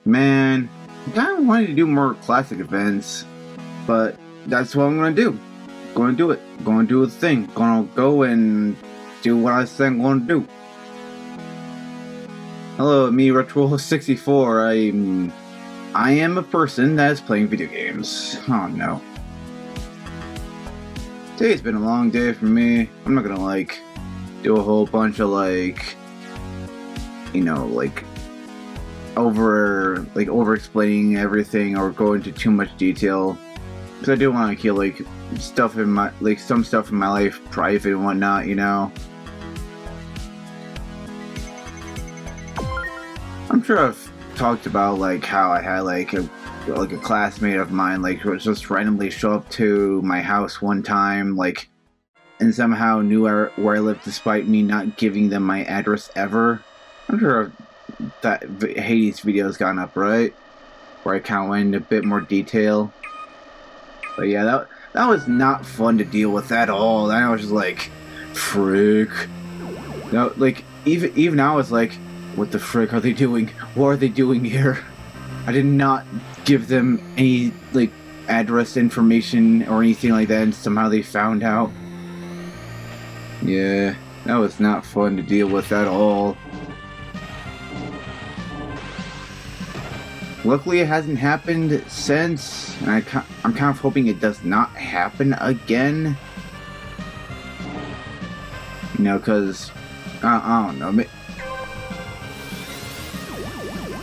Man, I kind of wanted to do more classic events, but that's what I'm gonna do. Gonna do it. Gonna do the thing. Gonna go and do what I said I'm gonna do. Hello, me Retro64. I am a person that is playing video games. Oh no. Today's been a long day for me. I'm not gonna do a whole bunch of over explaining everything or go into too much detail, because I do want to keep stuff in my some stuff in my life private and whatnot, you know. I'm sure I've talked about how I had a classmate of mine who would just randomly show up to my house one time and somehow knew where I lived despite me not giving them my address ever. I'm sure that Hades video's gone up, right? Where I kind of went into a bit more detail. But yeah, that was not fun to deal with at all. I was just like, frick. No, even I was like, what the frick are they doing? What are they doing here? I did not give them any address information or anything like that, and somehow they found out. Yeah, that was not fun to deal with at all. Luckily, it hasn't happened since, and I'm kind of hoping it does not happen again. You know, because I don't know.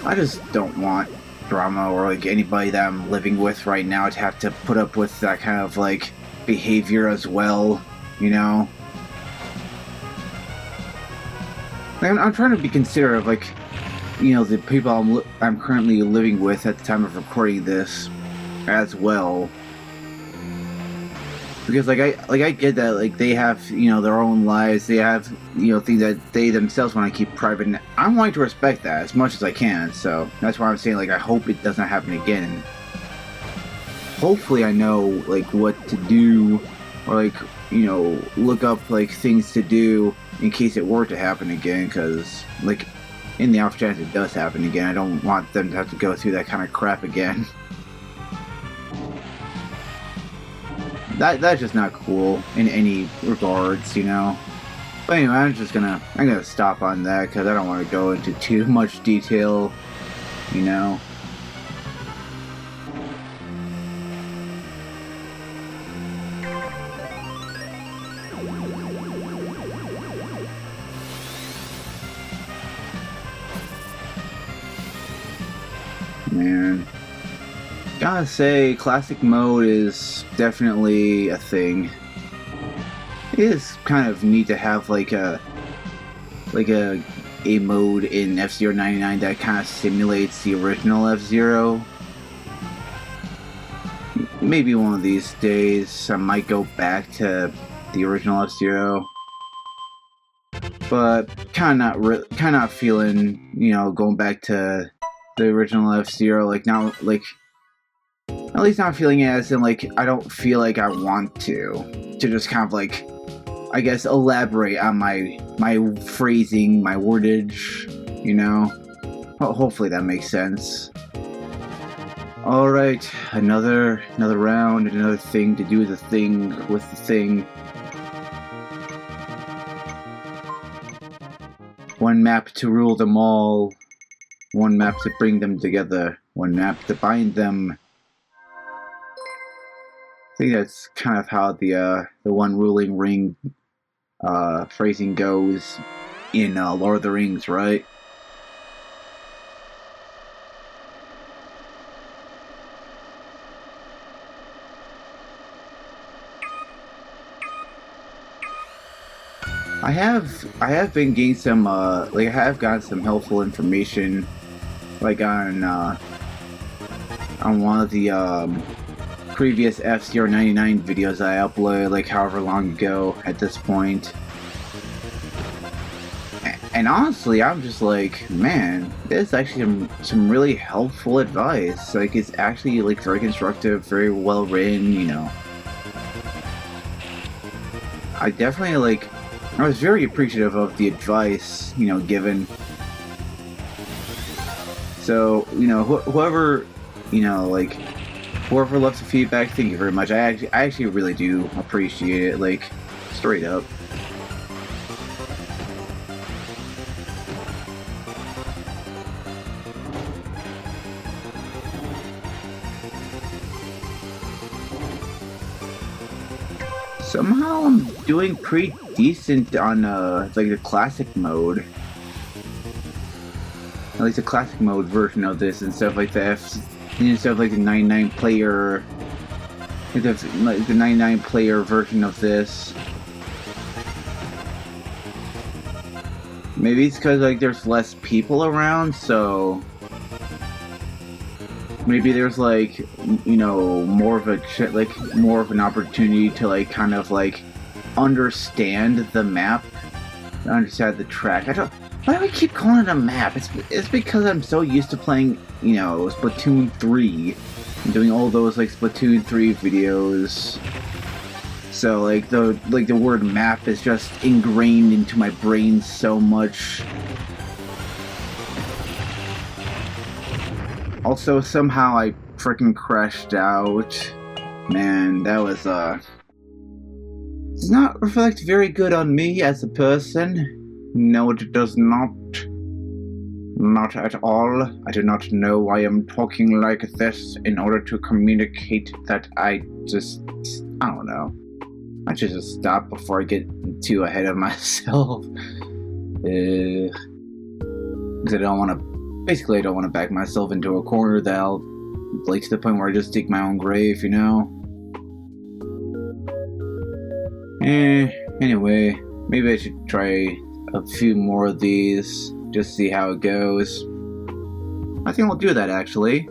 I just don't want drama or anybody that I'm living with right now to have to put up with that kind of behavior as well. You know, I'm trying to be considerate of the people I'm currently living with at the time of recording this as well, because I get that they have their own lives, they have things that they themselves want to keep private, and I'm wanting to respect that as much as I can. So that's why I'm saying I hope it doesn't happen again. Hopefully I know what to do, or look up things to do in case it were to happen again, because in the off chance it does happen again, I don't want them to have to go through that kind of crap again. That's just not cool in any regards, you know. But anyway, I'm gonna stop on that because I don't want to go into too much detail, you know. Man, gotta say, classic mode is definitely a thing. It is kind of neat to have a mode in F-Zero 99 that kind of simulates the original F-Zero. Maybe one of these days I might go back to the original F-Zero, but kind of not feeling going back to the original F-Zero now, at least not feeling it as in I don't feel I want to just kind of I guess elaborate on my phrasing, my wordage, you know. Hopefully that makes sense. All right, another round, another thing to do the thing with the thing. One map to rule them all. One map to bring them together. One map to bind them. I think that's kind of how the one ruling ring phrasing goes in Lord of the Rings, right? I have been getting some I have gotten some helpful information on one of the previous F-Zero 99 videos I uploaded however long ago at this point. And honestly, I'm just man, there's actually some really helpful advice. It's actually very constructive, very well written, you know. I definitely I was very appreciative of the advice, given. So, you know, whoever, you know, like, whoever left the feedback, thank you very much. I actually really do appreciate it, like, straight up. Somehow I'm doing pretty decent on, like, the classic mode. At least the classic mode version of this and stuff like that. Instead of like the 99 player, like the 99 player version of this. Maybe it's because like there's less people around, so maybe there's like, you know, more of an opportunity to like kind of like understand the map, understand the track. Why do I keep calling it a map? It's because I'm so used to playing, you know, Splatoon 3 and doing all those like Splatoon 3 videos. So like the word map is just ingrained into my brain so much. Also, somehow I freaking crashed out. Man, that was does not reflect very good on me as a person. No, it does not. Not at all. I do not know why I'm talking like this in order to communicate that I don't know. I should just stop before I get too ahead of myself. Because I don't want to back myself into a corner that'll, like, to the point where I just dig my own grave, you know? Anyway, maybe I should try a few more of these, just see how it goes. I think I'll do that, actually.